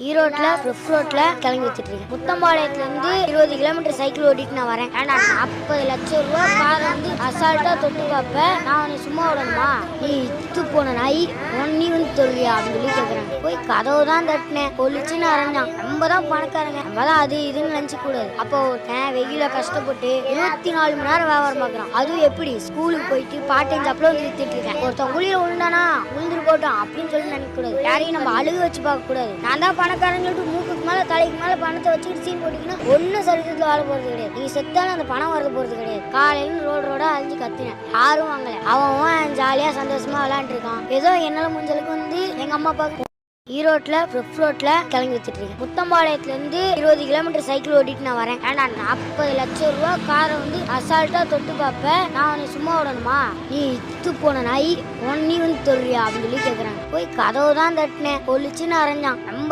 ஈரோட்ல ஃப்ரெஷ் ரோட்ல கிளம்பி வச்சுட்டு இருக்கேன். முத்தம்பாளையத்துல இருந்து 20 கிலோமீட்டர் சைக்கிள் ஓட்டிட்டு நான் வரேன். ஏன்னா 40 லட்சம் ரூபாய் காரை வந்து அசால்ட்டா தொட்டு பார்ப்ப. நான் உன்னை சும்மா விடணுமா? நீ இத்து போன நாய் நீ வந்து தொல்லியா அப்படின்னு சொல்லி கேட்கறாங்க. போய் கதவு தான் தட்டினேன். பொலிச்சுன்னு அரைஞ்சான். நம்ம தான் பணக்காரங்க, நம்ம தான் அது இதுன்னு நினைச்சு கூடாது. அப்போ வெயில கஷ்டப்பட்டு 24 மணி நேரம் வியாபாரம் பார்க்கறான். அதுவும் எப்படி ஸ்கூலுக்கு போயிட்டு பார்ட் டைம் ஜாப்ல வந்து வித்துட்டு இருக்கேன். ஒருத்தன் குழியில விழுந்தானா விழுந்துட்டு போட்டோம் அப்படின்னு சொல்லி நினைக்க கூடாது. யாரையும் நம்ம அழுக வச்சு பார்க்க கூடாது. நான் தான் பணக்காரன்னு சொல்லிட்டு மூக்குக்கு மேல தலைக்கு மேல பணத்தை வச்சுக்கிட்டு சீன் போட்டீங்கன்னா ஒன்னும் சரித்திரத்துல வாழ போறது கிடையாது. நீ செத்தாலும் அந்த பணம் வரது போறது கிடையாது. காலையில ரோடா அழிஞ்சு கத்தினேன். யாரும் வாங்கல. அவன் ஜாலியா சந்தோஷமா விளையாண்டு இருக்கான். ஏதோ என்னால முடிஞ்சளவுக்கு வந்து எங்க அம்மா அப்பாவுக்கு ஈரோட்ல ஃப்ரெஷ் ரோட்ல கிளம்பி வச்சுட்டு இருக்கேன். முத்தம்பாளையத்துல இருந்து 20 கிலோமீட்டர் சைக்கிள் ஓட்டிட்டு நான் வரேன். ஏன்னா 40 லட்சம் ரூபாய் காரை வந்து அசால்ட்டா தொட்டு பார்ப்ப. நான் உன்னை சும்மா விடணுமா? நீ இத்து போன நாய் நீ வந்து தொல்லியா அப்படின்னு சொல்லி கேட்கறாங்க. போய் கதவு தான் தட்டினேன். பொலிச்சுன்னு அரைஞ்சான். நம்ம